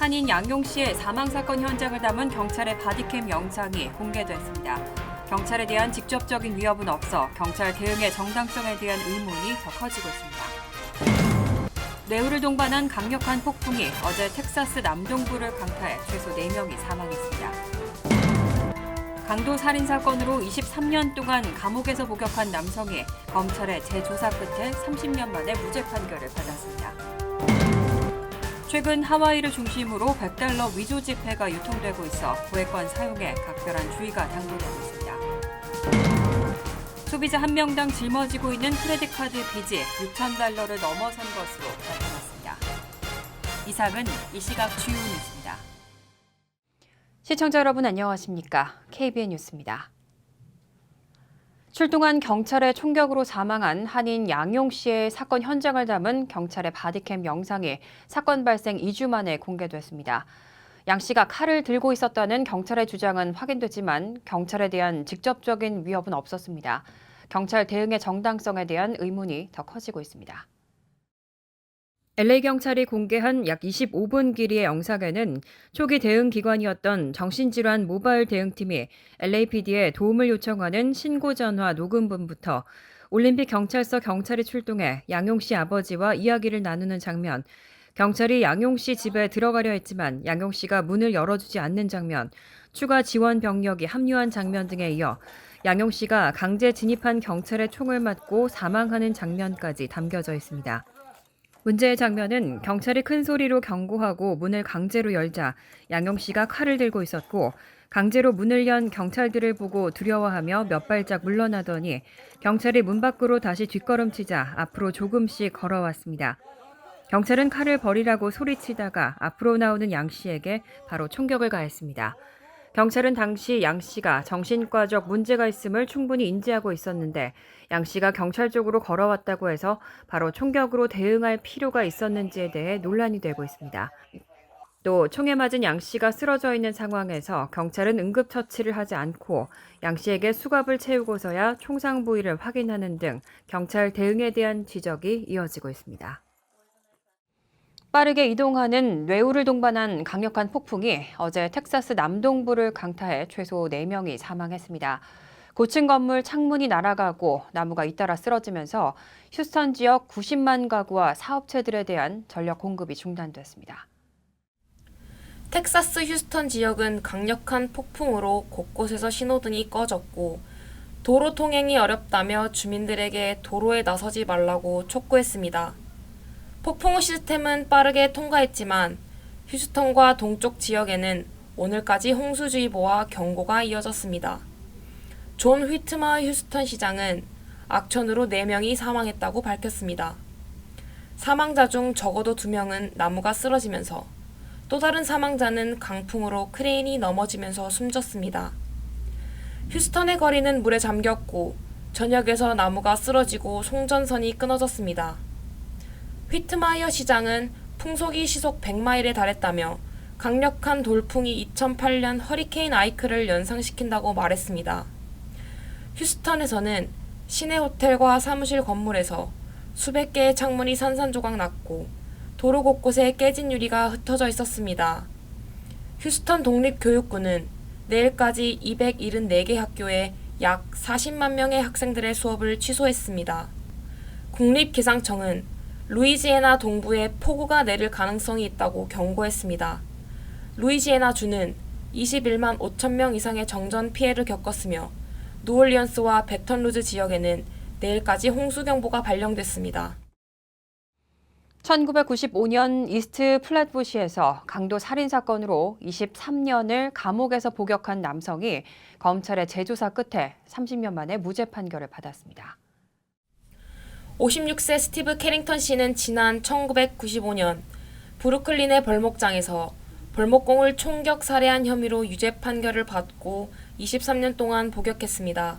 한인 양용씨의 사망사건 현장을 담은 경찰의 바디캠 영상이 공개됐습니다. 경찰에 대한 직접적인 위협은 없어 경찰 대응의 정당성에 대한 의문이 더 커지고 있습니다. 뇌우를 동반한 강력한 폭풍이 어제 텍사스 남동부를 강타해 최소 4명이 사망했습니다. 강도 살인 사건으로 23년 동안 감옥에서 복역한 남성이 검찰의 재조사 끝에 30년 만에 무죄 판결을 받았습니다. 최근 하와이를 중심으로 $100 위조 지폐가 유통되고 있어 거래권 사용에 각별한 주의가 당부되고 있습니다. 소비자 한 명당 짊어지고 있는 크레딧 카드 빚이 $6,000를 넘어선 것으로 나타났습니다. 이상은 이 시각 주요 뉴스입니다. 시청자 여러분 안녕하십니까? KBN 뉴스입니다. 출동한 경찰의 총격으로 사망한 한인 양용 씨의 사건 현장을 담은 경찰의 바디캠 영상이 사건 발생 2주 만에 공개됐습니다. 양 씨가 칼을 들고 있었다는 경찰의 주장은 확인됐지만 경찰에 대한 직접적인 위협은 없었습니다. 경찰 대응의 정당성에 대한 의문이 더 커지고 있습니다. LA 경찰이 공개한 약 25분 길이의 영상에는 초기 대응 기관이었던 정신질환 모바일 대응팀이 LAPD에 도움을 요청하는 신고 전화 녹음본부터 올림픽 경찰서 경찰이 출동해 양용 씨 아버지와 이야기를 나누는 장면, 경찰이 양용 씨 집에 들어가려 했지만 양용 씨가 문을 열어주지 않는 장면, 추가 지원 병력이 합류한 장면 등에 이어 양용 씨가 강제 진입한 경찰의 총을 맞고 사망하는 장면까지 담겨져 있습니다. 문제의 장면은 경찰이 큰 소리로 경고하고 문을 강제로 열자 양용 씨가 칼을 들고 있었고 강제로 문을 연 경찰들을 보고 두려워하며 몇 발짝 물러나더니 경찰이 문 밖으로 다시 뒷걸음치자 앞으로 조금씩 걸어왔습니다. 경찰은 칼을 버리라고 소리치다가 앞으로 나오는 양 씨에게 바로 총격을 가했습니다. 경찰은 당시 양 씨가 정신과적 문제가 있음을 충분히 인지하고 있었는데 양 씨가 경찰 쪽으로 걸어왔다고 해서 바로 총격으로 대응할 필요가 있었는지에 대해 논란이 되고 있습니다. 또 총에 맞은 양 씨가 쓰러져 있는 상황에서 경찰은 응급처치를 하지 않고 양 씨에게 수갑을 채우고서야 총상 부위를 확인하는 등 경찰 대응에 대한 지적이 이어지고 있습니다. 빠르게 이동하는 뇌우를 동반한 강력한 폭풍이 어제 텍사스 남동부를 강타해 최소 4명이 사망했습니다. 고층 건물 창문이 날아가고 나무가 잇따라 쓰러지면서 휴스턴 지역 90만 가구와 사업체들에 대한 전력 공급이 중단됐습니다. 텍사스 휴스턴 지역은 강력한 폭풍으로 곳곳에서 신호등이 꺼졌고 도로 통행이 어렵다며 주민들에게 도로에 나서지 말라고 촉구했습니다. 폭풍 후 시스템은 빠르게 통과했지만 휴스턴과 동쪽 지역에는 오늘까지 홍수주의보와 경고가 이어졌습니다. 존 휘트마 휴스턴 시장은 악천후로 4명이 사망했다고 밝혔습니다. 사망자 중 적어도 2명은 나무가 쓰러지면서 또 다른 사망자는 강풍으로 크레인이 넘어지면서 숨졌습니다. 휴스턴의 거리는 물에 잠겼고 전역에서 나무가 쓰러지고 송전선이 끊어졌습니다. 휘트마이어 시장은 풍속이 시속 100마일에 달했다며 강력한 돌풍이 2008년 허리케인 아이크를 연상시킨다고 말했습니다. 휴스턴에서는 시내 호텔과 사무실 건물에서 수백 개의 창문이 산산조각 났고 도로 곳곳에 깨진 유리가 흩어져 있었습니다. 휴스턴 독립교육부는 내일까지 274개 학교에 약 40만 명의 학생들의 수업을 취소했습니다. 국립기상청은 루이지애나 동부에 폭우가 내릴 가능성이 있다고 경고했습니다. 루이지애나주는 21만 5천 명 이상의 정전 피해를 겪었으며 누올리언스와 베턴루즈 지역에는 내일까지 홍수경보가 발령됐습니다. 1995년 이스트 플랫부시에서 강도 살인 사건으로 23년을 감옥에서 복역한 남성이 검찰의 재조사 끝에 30년 만에 무죄 판결을 받았습니다. 56세 스티브 캐링턴 씨는 지난 1995년 브루클린의 벌목장에서 벌목공을 총격 살해한 혐의로 유죄 판결을 받고 23년 동안 복역했습니다.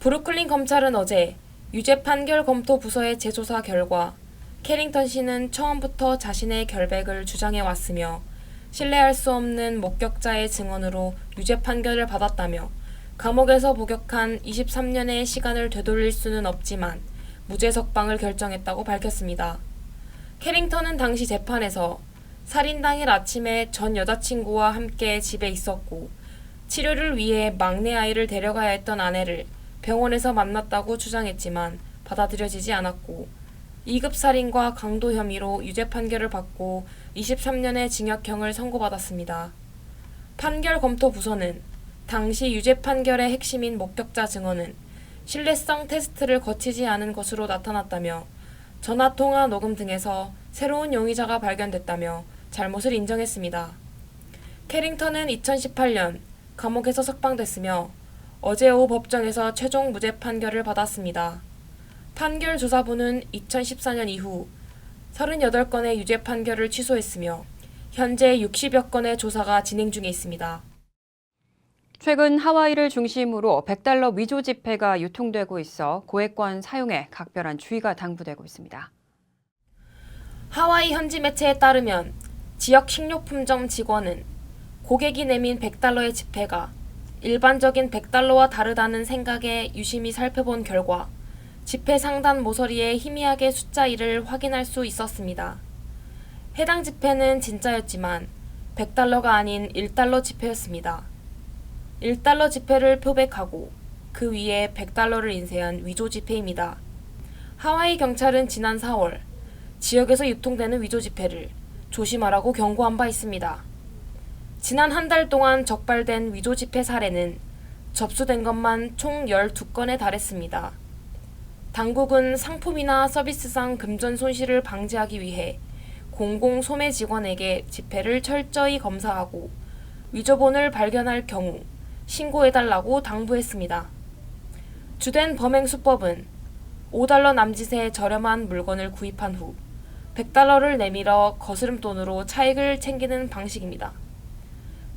브루클린 검찰은 어제 유죄 판결 검토 부서의 재조사 결과 캐링턴 씨는 처음부터 자신의 결백을 주장해왔으며 신뢰할 수 없는 목격자의 증언으로 유죄 판결을 받았다며 감옥에서 복역한 23년의 시간을 되돌릴 수는 없지만 무죄 석방을 결정했다고 밝혔습니다. 캐링턴은 당시 재판에서 살인 당일 아침에 전 여자친구와 함께 집에 있었고 치료를 위해 막내 아이를 데려가야 했던 아내를 병원에서 만났다고 주장했지만 받아들여지지 않았고 2급 살인과 강도 혐의로 유죄 판결을 받고 23년의 징역형을 선고받았습니다. 판결 검토 부서는 당시 유죄 판결의 핵심인 목격자 증언은 신뢰성 테스트를 거치지 않은 것으로 나타났다며 전화통화 녹음 등에서 새로운 용의자가 발견됐다며 잘못을 인정했습니다. 캐링턴은 2018년 감옥에서 석방됐으며 어제 오후 법정에서 최종 무죄 판결을 받았습니다. 판결 조사부는 2014년 이후 38건의 유죄 판결을 취소했으며 현재 60여 건의 조사가 진행 중에 있습니다. 최근 하와이를 중심으로 $100 위조 지폐가 유통되고 있어 고액권 사용에 각별한 주의가 당부되고 있습니다. 하와이 현지 매체에 따르면 지역 식료품점 직원은 고객이 내민 $100의 지폐가 일반적인 $100와 다르다는 생각에 유심히 살펴본 결과 지폐 상단 모서리에 희미하게 숫자 1을 확인할 수 있었습니다. 해당 지폐는 진짜였지만 $100가 아닌 $1 지폐였습니다. $1 지폐를 표백하고 그 위에 $100를 인쇄한 위조 지폐입니다. 하와이 경찰은 지난 4월 지역에서 유통되는 위조 지폐를 조심하라고 경고한 바 있습니다. 지난 한 달 동안 적발된 위조 지폐 사례는 접수된 것만 총 12건에 달했습니다. 당국은 상품이나 서비스상 금전 손실을 방지하기 위해 공공 소매 직원에게 지폐를 철저히 검사하고 위조본을 발견할 경우 신고해달라고 당부했습니다. 주된 범행 수법은 $5 남짓의 저렴한 물건을 구입한 후 $100를 내밀어 거스름돈으로 차익을 챙기는 방식입니다.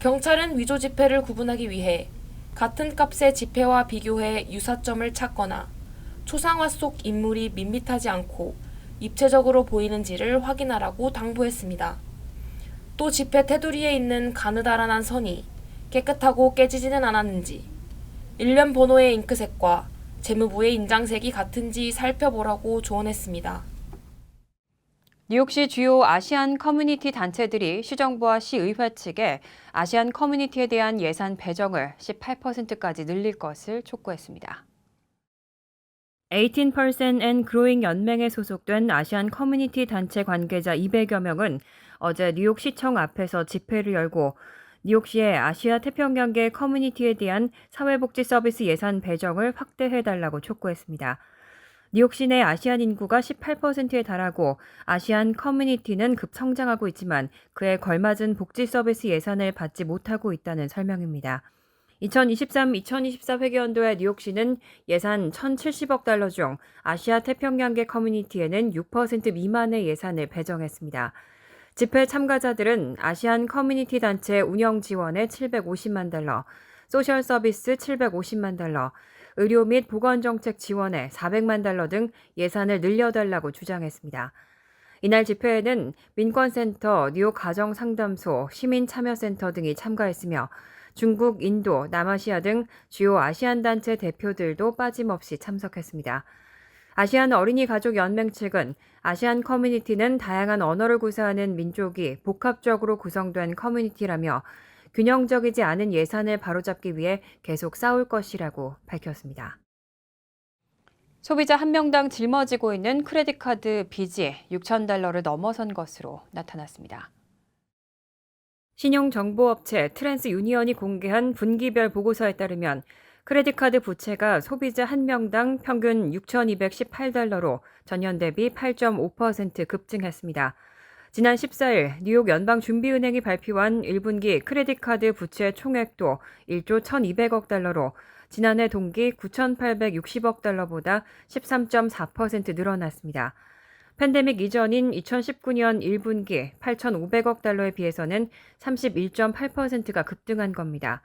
경찰은 위조 지폐를 구분하기 위해 같은 값의 지폐와 비교해 유사점을 찾거나 초상화 속 인물이 밋밋하지 않고 입체적으로 보이는지를 확인하라고 당부했습니다. 또 지폐 테두리에 있는 가느다란한 선이 깨끗하고 깨지지는 않았는지, 일련 번호의 잉크색과 재무부의 인장색이 같은지 살펴보라고 조언했습니다. 뉴욕시 주요 아시안 커뮤니티 단체들이 시정부와 시의회 측에 아시안 커뮤니티에 대한 예산 배정을 18%까지 늘릴 것을 촉구했습니다. 18% and Growing 연맹에 소속된 아시안 커뮤니티 단체 관계자 200여 명은 어제 뉴욕시청 앞에서 집회를 열고 뉴욕시의 아시아 태평양계 커뮤니티에 대한 사회복지 서비스 예산 배정을 확대해달라고 촉구했습니다. 뉴욕시 내 아시안 인구가 18%에 달하고 아시안 커뮤니티는 급성장하고 있지만 그에 걸맞은 복지 서비스 예산을 받지 못하고 있다는 설명입니다. 2023-2024 회계연도에 뉴욕시는 예산 $1,070억 중 아시아 태평양계 커뮤니티에는 6% 미만의 예산을 배정했습니다. 집회 참가자들은 아시안 커뮤니티 단체 운영 지원에 $750만, 소셜 서비스 $750만, 의료 및 보건정책 지원에 $400만 등 예산을 늘려달라고 주장했습니다. 이날 집회에는 민권센터, 뉴욕 가정상담소, 시민참여센터 등이 참가했으며 중국, 인도, 남아시아 등 주요 아시안 단체 대표들도 빠짐없이 참석했습니다. 아시안 어린이 가족 연맹 측은 아시안 커뮤니티는 다양한 언어를 구사하는 민족이 복합적으로 구성된 커뮤니티라며 균형적이지 않은 예산을 바로잡기 위해 계속 싸울 것이라고 밝혔습니다. 소비자 한 명당 짊어지고 있는 크레딧카드 빚이 $6,000를 넘어선 것으로 나타났습니다. 신용정보업체 트랜스유니언이 공개한 분기별 보고서에 따르면 크레딧카드 부채가 소비자 한 명당 평균 $6,218로 전년 대비 8.5% 급증했습니다. 지난 14일 뉴욕 연방준비은행이 발표한 1분기 크레딧카드 부채 총액도 $1조 1,200억 달러로 지난해 동기 $9,860억 달러보다 13.4% 늘어났습니다. 팬데믹 이전인 2019년 1분기 8,500억 달러에 비해서는 31.8%가 급등한 겁니다.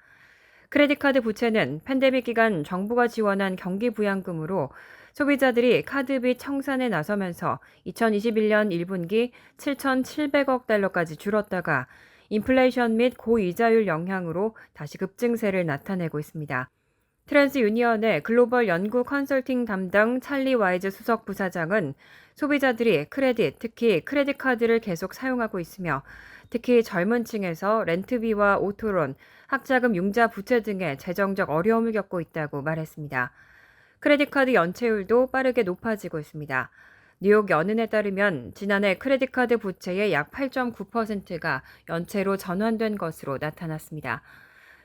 크레딧카드 부채는 팬데믹 기간 정부가 지원한 경기부양금으로 소비자들이 카드빚 청산에 나서면서 2021년 1분기 7,700억 달러까지 줄었다가 인플레이션 및 고이자율 영향으로 다시 급증세를 나타내고 있습니다. 트랜스유니언의 글로벌 연구 컨설팅 담당 찰리 와이즈 수석 부사장은 소비자들이 크레딧, 특히 크레딧 카드를 계속 사용하고 있으며 특히 젊은 층에서 렌트비와 오토론, 학자금 융자 부채 등의 재정적 어려움을 겪고 있다고 말했습니다. 크레딧 카드 연체율도 빠르게 높아지고 있습니다. 뉴욕 연은에 따르면 지난해 크레딧 카드 부채의 약 8.9%가 연체로 전환된 것으로 나타났습니다.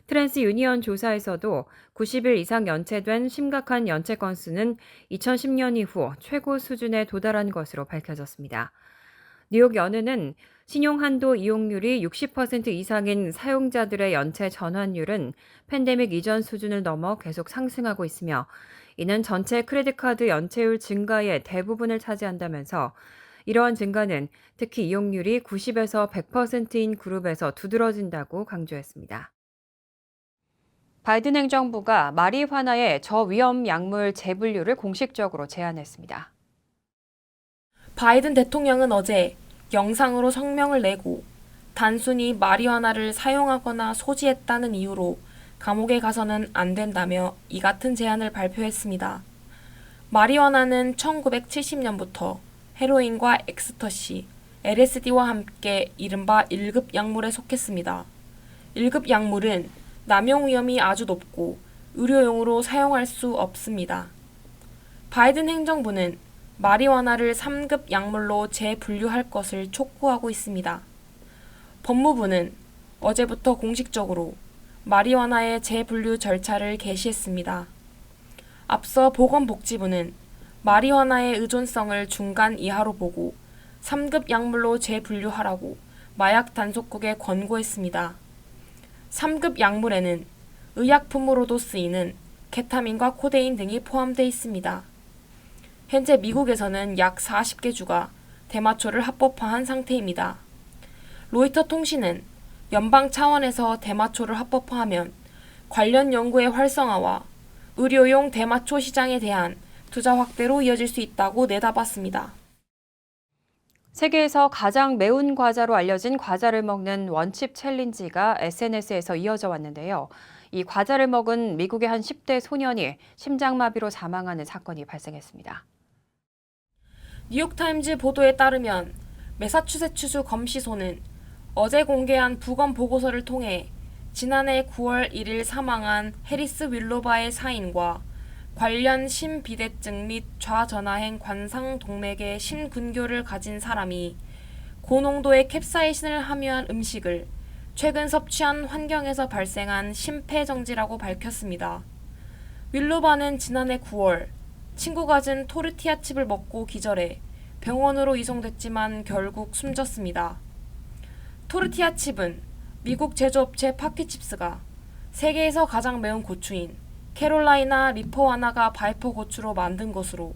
트랜스유니언 조사에서도 90일 이상 연체된 심각한 연체 건수는 2010년 이후 최고 수준에 도달한 것으로 밝혀졌습니다. 뉴욕 연은은 신용한도 이용률이 60% 이상인 사용자들의 연체 전환율은 팬데믹 이전 수준을 넘어 계속 상승하고 있으며 이는 전체 크레딧 카드 연체율 증가의 대부분을 차지한다면서 이러한 증가는 특히 이용률이 90에서 100%인 그룹에서 두드러진다고 강조했습니다. 바이든 행정부가 마리화나의 저위험 약물 재분류를 공식적으로 제안했습니다. 바이든 대통령은 어제 영상으로 성명을 내고 단순히 마리화나를 사용하거나 소지했다는 이유로 감옥에 가서는 안 된다며 이 같은 제안을 발표했습니다. 마리화나는 1970년부터 헤로인과 엑스터시, LSD와 함께 이른바 1급 약물에 속했습니다. 1급 약물은 남용 위험이 아주 높고 의료용으로 사용할 수 없습니다. 바이든 행정부는 마리화나를 3급 약물로 재분류할 것을 촉구하고 있습니다. 법무부는 어제부터 공식적으로 마리화나의 재분류 절차를 개시했습니다. 앞서 보건복지부는 마리화나의 의존성을 중간 이하로 보고 3급 약물로 재분류하라고 마약 단속국에 권고했습니다. 3급 약물에는 의약품으로도 쓰이는 케타민과 코데인 등이 포함되어 있습니다. 현재 미국에서는 약 40개 주가 대마초를 합법화한 상태입니다. 로이터 통신은 연방 차원에서 대마초를 합법화하면 관련 연구의 활성화와 의료용 대마초 시장에 대한 투자 확대로 이어질 수 있다고 내다봤습니다. 세계에서 가장 매운 과자로 알려진 과자를 먹는 원칩 챌린지가 SNS에서 이어져 왔는데요. 이 과자를 먹은 미국의 한 10대 소년이 심장마비로 사망하는 사건이 발생했습니다. 뉴욕타임즈 보도에 따르면 매사추세츠주 검시소는 어제 공개한 부검 보고서를 통해 지난해 9월 1일 사망한 해리스 윌로바의 사인과 관련 심비대증 및 좌전화행 관상동맥의 심근교를 가진 사람이 고농도의 캡사이신을 함유한 음식을 최근 섭취한 환경에서 발생한 심폐정지라고 밝혔습니다. 윌로바는 지난해 9월 친구가 준 토르티아 칩을 먹고 기절해 병원으로 이송됐지만 결국 숨졌습니다. 토르티아 칩은 미국 제조업체 파키칩스가 세계에서 가장 매운 고추인 캐롤라이나 리퍼와나가 바이퍼 고추로 만든 것으로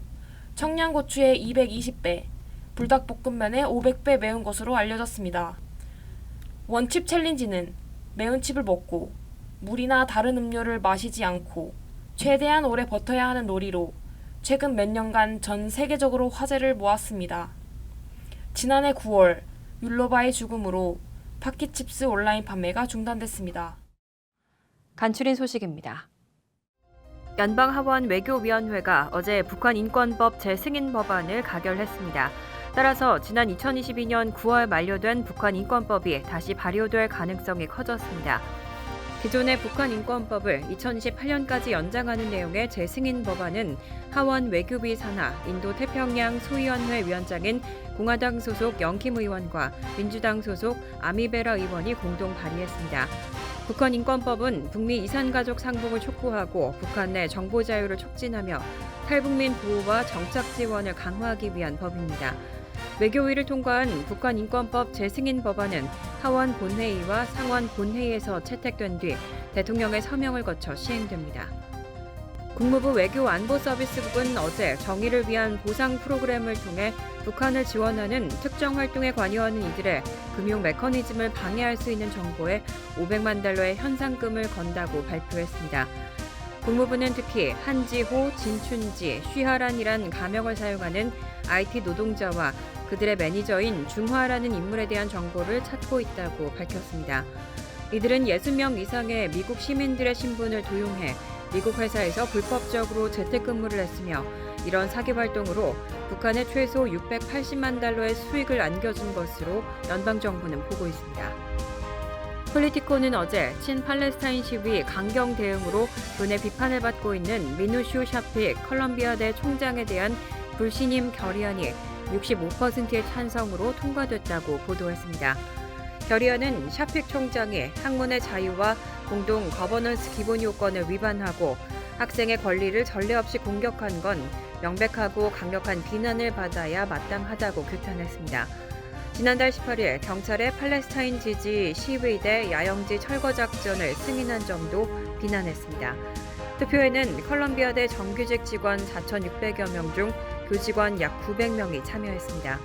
청양고추의 220배, 불닭볶음면의 500배 매운 것으로 알려졌습니다. 원칩 챌린지는 매운 칩을 먹고 물이나 다른 음료를 마시지 않고 최대한 오래 버텨야 하는 놀이로 최근 몇 년간 전 세계적으로 화제를 모았습니다. 지난해 9월 율로바의 죽음으로 파키칩스 온라인 판매가 중단됐습니다. 간추린 소식입니다. 연방하원 외교위원회가 어제 북한 인권법 재승인 법안을 가결했습니다. 따라서 지난 2022년 9월 만료된 북한 인권법이 다시 발효될 가능성이 커졌습니다. 기존의 북한 인권법을 2028년까지 연장하는 내용의 재승인 법안은 하원 외교위 산하 인도태평양 소위원회 위원장인 공화당 소속 영킴 의원과 민주당 소속 아미베라 의원이 공동 발의했습니다. 북한 인권법은 북미 이산가족 상봉을 촉구하고 북한 내 정보 자유를 촉진하며 탈북민 보호와 정착 지원을 강화하기 위한 법입니다. 외교위를 통과한 북한 인권법 재승인 법안은 하원 본회의와 상원 본회의에서 채택된 뒤 대통령의 서명을 거쳐 시행됩니다. 국무부 외교안보서비스국은 어제 정의를 위한 보상 프로그램을 통해 북한을 지원하는 특정 활동에 관여하는 이들의 금융 메커니즘을 방해할 수 있는 정보에 500만 달러의 현상금을 건다고 발표했습니다. 국무부는 특히 한지호, 진춘지, 쉬하란이란 가명을 사용하는 IT 노동자와 그들의 매니저인 중화라는 인물에 대한 정보를 찾고 있다고 밝혔습니다. 이들은 60명 이상의 미국 시민들의 신분을 도용해 미국 회사에서 불법적으로 재택근무를 했으며 이런 사기 활동으로 북한에 최소 680만 달러의 수익을 안겨준 것으로 연방정부는 보고 있습니다. 폴리티코는 어제 친팔레스타인 시위 강경 대응으로 군의 비판을 받고 있는 미누슈 샤픽 컬럼비아대 총장에 대한 불신임 결의안이 65%의 찬성으로 통과됐다고 보도했습니다. 결의안은 샤픽 총장이 학문의 자유와 공동 거버넌스 기본 요건을 위반하고 학생의 권리를 전례 없이 공격한 건 명백하고 강력한 비난을 받아야 마땅하다고 규탄했습니다. 지난달 18일 경찰의 팔레스타인 지지 시위대 야영지 철거 작전을 승인한 점도 비난했습니다. 투표에는 컬럼비아대 정규직 직원 4,600여 명 중 교직원 약 900명이 참여했습니다.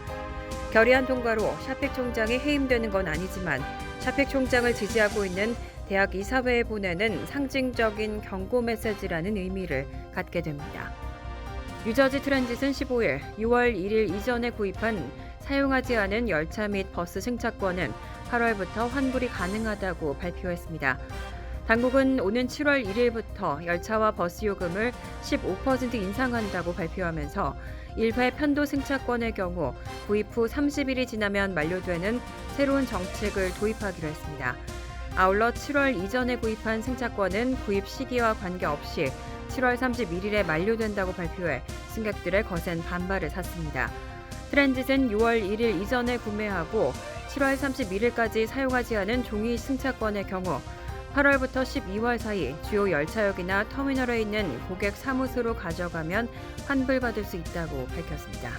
결의안 통과로 샤픽 총장이 해임되는 건 아니지만 샤픽 총장을 지지하고 있는 대학 이사회에 보내는 상징적인 경고 메시지라는 의미를 갖게 됩니다. 뉴저지 트랜짓은 15일 6월 1일 이전에 구입한 사용하지 않은 열차 및 버스 승차권은 8월부터 환불이 가능하다고 발표했습니다. 당국은 오는 7월 1일부터 열차와 버스 요금을 15% 인상한다고 발표하면서 1회 편도 승차권의 경우 구입 후 30일이 지나면 만료되는 새로운 정책을 도입하기로 했습니다. 아울러 7월 이전에 구입한 승차권은 구입 시기와 관계없이 7월 31일에 만료된다고 발표해 승객들의 거센 반발을 샀습니다. 트랜짓은 6월 1일 이전에 구매하고 7월 31일까지 사용하지 않은 종이 승차권의 경우 8월부터 12월 사이 주요 열차역이나 터미널에 있는 고객 사무소로 가져가면 환불받을 수 있다고 밝혔습니다.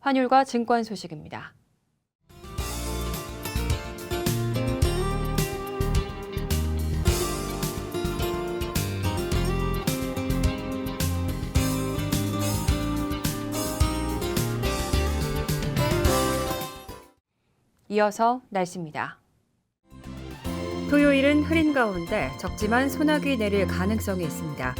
환율과 증권 소식입니다. 이어서 날씨입니다. 토요일은 흐린 가운데 적지만 소나기 내릴 가능성이 있습니다.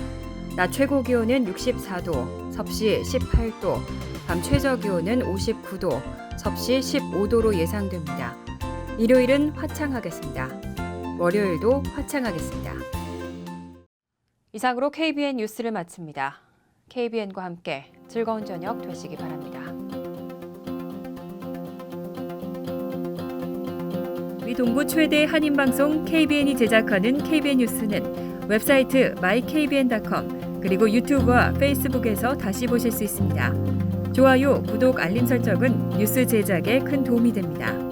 낮 최고 기온은 64도, 섭씨 18도, 밤 최저 기온은 59도, 섭씨 15도로 예상됩니다. 일요일은 화창하겠습니다. 월요일도 화창하겠습니다. 이상으로 KBN 뉴스를 마칩니다. KBN과 함께 즐거운 저녁 되시기 바랍니다. 동부 최대 한인방송 KBN이 제작하는 KBN 뉴스는 웹사이트 mykbn.com 그리고 유튜브와 페이스북에서 다시 보실 수 있습니다. 좋아요, 구독, 알림 설정은 뉴스 제작에 큰 도움이 됩니다.